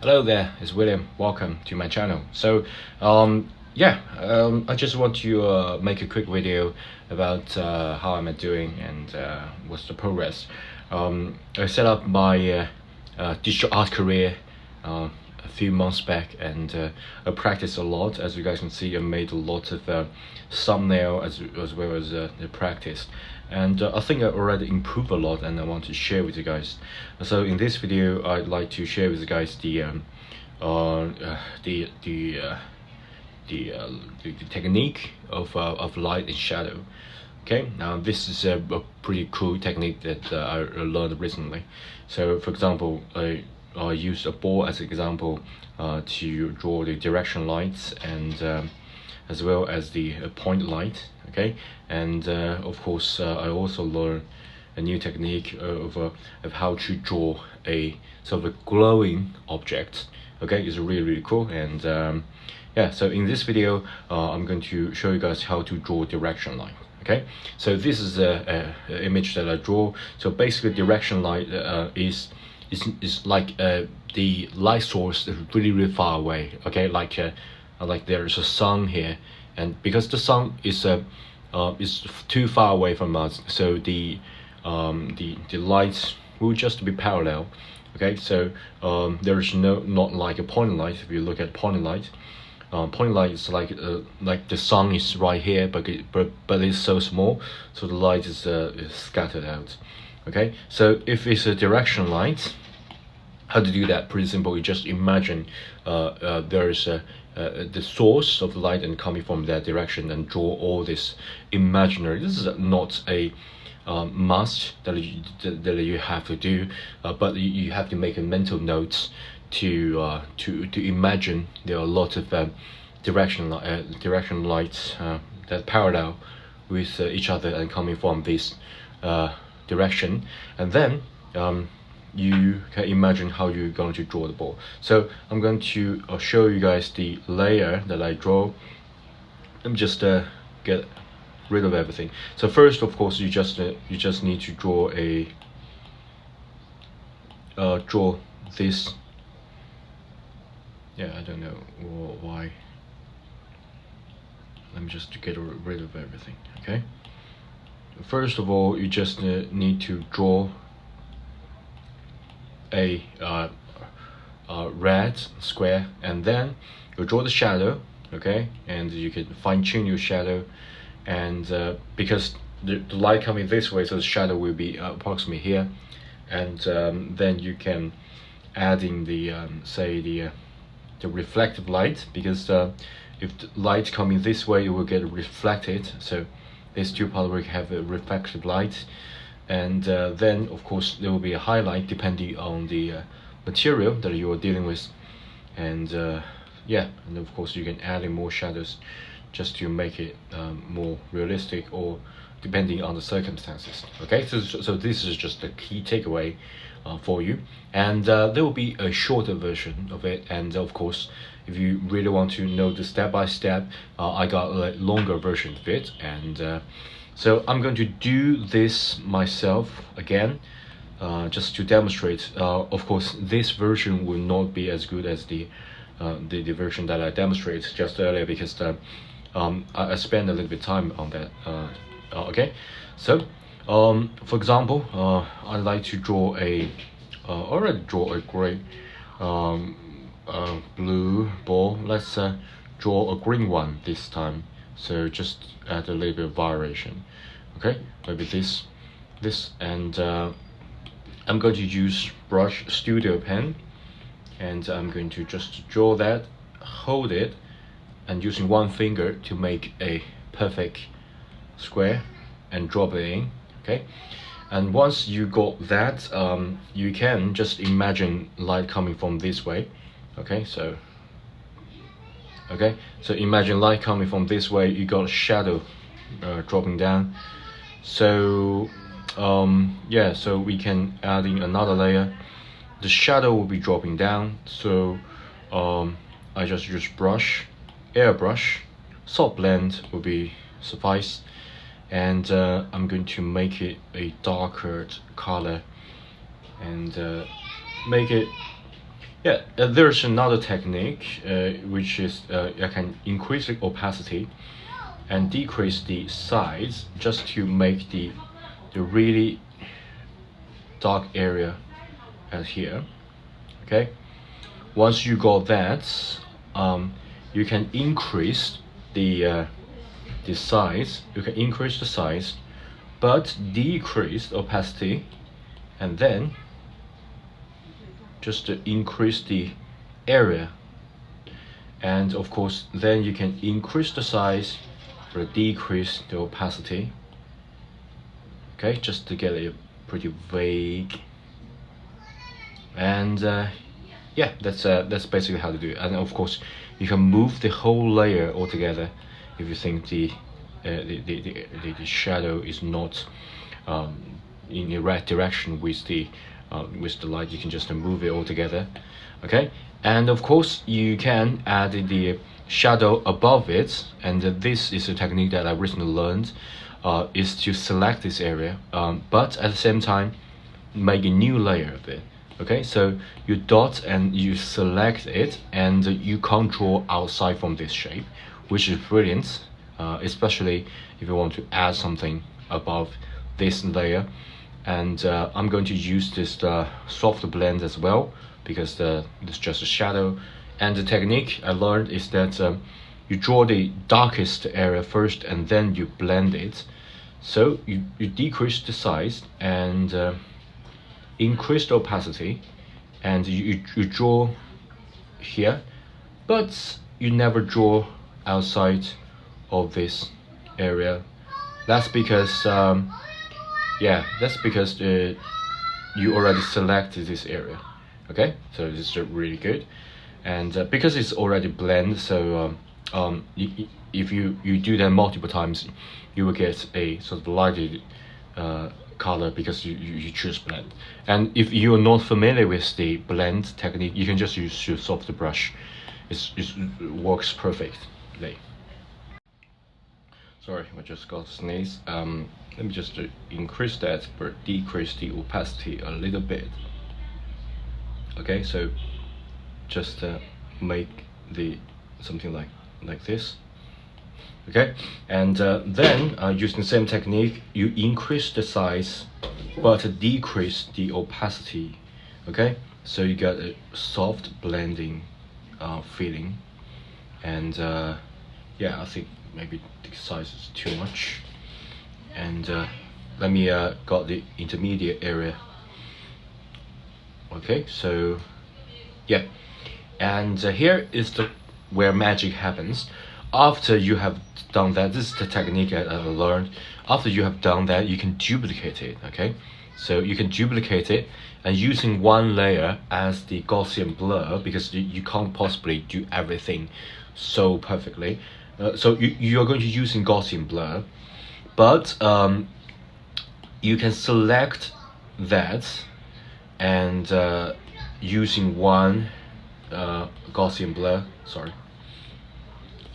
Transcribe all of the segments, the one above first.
Hello there, it's William. Welcome to my channel. I just want to make a quick video about how I'm doing and what's the progress. I set up my digital art career a few months back, and I practiced a lot. As you guys can see, I made a lot of thumbnail as well as the practice, and I think I already improved a lot, and I want to share with you guys. So in this video, I'd like to share with you guys the technique of light and shadow. Okay, now this is a pretty cool technique that I learned recently. So for example, I used a ball as an example to draw the direction lights and as well as the point light. Okay, and of course I also learned a new technique of how to draw a sort of a glowing object. Okay, it's really cool. And yeah, so in this video I'm going to show you guys how to draw direction line. Okay, so this is a image that I draw. So basically direction light is like the light source is really far away. Okay, like there is a sun here, and because the sun is too far away from us, so the lights will just be parallel. Okay, so there is not like a point light. If you look at point light, point light is like the sun is right here, but it's so small, so the light is scattered out. Okay, so if it's a direction light, how to do that? Pretty simple. You just imagine there is the source of light and coming from that direction, and draw all this imaginary. This is not a must that you have to do, but you have to make a mental note to imagine there are a lot of direction lights that parallel with each other and coming from this direction, and then you can imagine how you're going to draw the ball. So I'm going to show you guys the layer that I draw. Let me just get rid of everything. So first, of course, you just need to draw this. Yeah, I don't know why. Let me just get rid of everything. Okay, first of all, you just need to draw a red square, and then you draw the shadow. Okay, and you can fine-tune your shadow, and because the light coming this way, so the shadow will be approximately here, and then you can add in the say the reflective light, because if the light coming this way, it will get reflected. So these two parts will have a reflective light, and then of course there will be a highlight depending on the material that you are dealing with, and yeah, and of course you can add in more shadows just to make it more realistic, or depending on the circumstances. Okay, so this is just a key takeaway for you, and there will be a shorter version of it, and of course if you really want to know the step-by-step, I got a longer version of it, and so I'm going to do this myself again, just to demonstrate. Of course this version will not be as good as the version that I demonstrated just earlier, because I spent a little bit of time on that. Okay, so for example, I'd like to draw already draw a gray blue ball. Let's draw a green one this time, so just add a little bit of variation. Okay, maybe this, and I'm going to use brush studio pen, and I'm going to just draw that, hold it, and using one finger to make a perfect square and drop it in. Okay, and once you got that, you can just imagine light coming from this way. Okay, so imagine light coming from this way, you got a shadow dropping down. So yeah, so we can add in another layer. The shadow will be dropping down, so I just use brush, airbrush, soft blend will be suffice, and I'm going to make it a darker color, and make it Yeah, there's another technique which is I can increase the opacity and decrease the size just to make the really dark area as here. Okay, once you got that, you can increase the size. You can increase the size, but decrease the opacity, and then just to increase the area. And of course, then you can increase the size or decrease the opacity. Okay, just to get it pretty vague. And yeah, that's basically how to do it. And of course, you can move the whole layer altogether if you think the shadow is not in the right direction with the light. You can just move it all together. Okay, and of course you can add the shadow above it, and this is a technique that I recently learned, is to select this area, but at the same time make a new layer of it. Okay, so you dot and you select it, and you can't draw outside from this shape, which is brilliant, especially if you want to add something above this layer. And I'm going to use this soft blend as well, because it's just a shadow. And the technique I learned is that you draw the darkest area first and then you blend it. So you decrease the size and increase the opacity, and you draw here, but you never draw outside of this area. That's because yeah, that's because you already selected this area. Okay, so this is really good. And because it's already blend, so if you do that multiple times, you will get a sort of lighted color because you choose blend. And if you are not familiar with the blend technique, you can just use your soft brush. It works perfectly. Sorry, I just got a sneeze. Let me just increase that but decrease the opacity a little bit. Okay, so just make the something like this. Okay, and then using the same technique, you increase the size but decrease the opacity. Okay, so you get a soft blending feeling. And yeah, I think maybe the size is too much. And let me got the intermediate area. Okay, so yeah, and here is the where magic happens. After you have done that, this is the technique I learned. After you have done that, you can duplicate it. Okay, so you can duplicate it and using one layer as the Gaussian blur, because you can't possibly do everything so perfectly. So you're going to use in Gaussian blur, but you can select that and using one Gaussian blur. Sorry.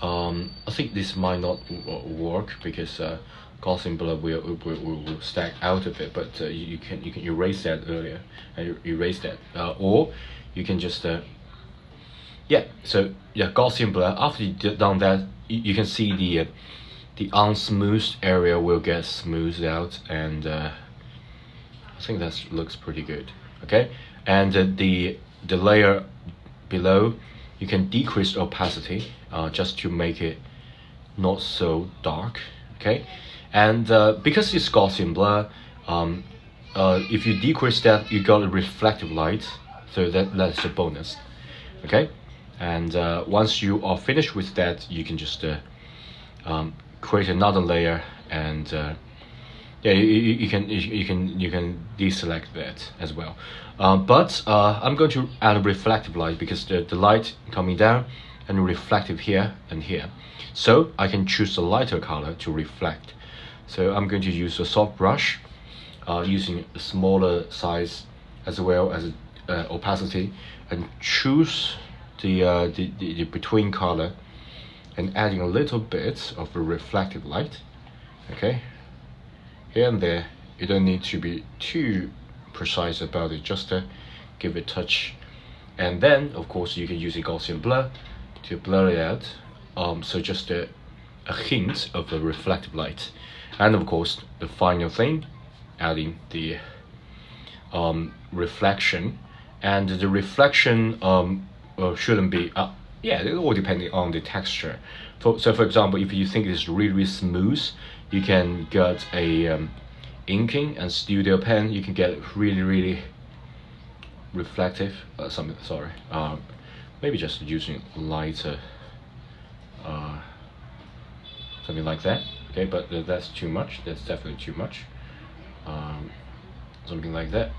I think this might not work because Gaussian blur will stack out of it. But you can erase that earlier and erase that, or you can just yeah. So yeah, Gaussian blur. After you've done that, you can see the unsmoothed area will get smoothed out, and I think that looks pretty good. Okay, and the layer below, you can decrease the opacity just to make it not so dark. Okay, and because it's Gaussian blur, if you decrease that, you got a reflective light, so that's a bonus. Okay, and once you are finished with that, you can just create another layer, and yeah, you can deselect that as well. But I'm going to add a reflective light because the light coming down and reflective here and here. So I can choose a lighter color to reflect. So I'm going to use a soft brush using a smaller size as well as opacity, and choose the between color and adding a little bit of a reflective light. Okay, here and there. You don't need to be too precise about it, just give it a touch. And then of course you can use a Gaussian blur to blur it out, so just a hint of the reflective light. And of course the final thing, adding the reflection. And the reflection shouldn't be yeah, it all depending on the texture. So for example, if you think it's really smooth, you can get a inking and studio pen. You can get really reflective maybe just using lighter something like that. Okay, but that's too much. That's definitely too much. Something like that.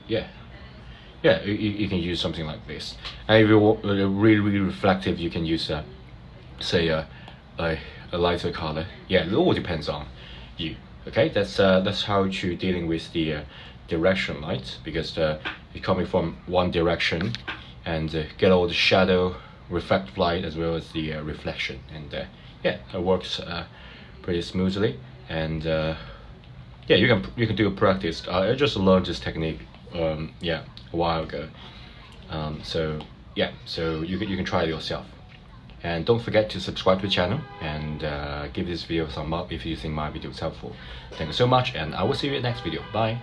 Yeah, you can use something like this. And if you want really reflective, you can use say a lighter color. Yeah, it all depends on you. Okay, that's how to dealing with the direction light, because it's coming from one direction, and get all the shadow, reflective light, as well as the reflection. And yeah, it works pretty smoothly. And yeah, you can do a practice. I just learned this technique yeah, a while ago. So yeah, so you can try it yourself. And don't forget to subscribe to the channel, and give this video a thumb up if you think my video is helpful. Thank you so much, and I will see you in the next video. Bye.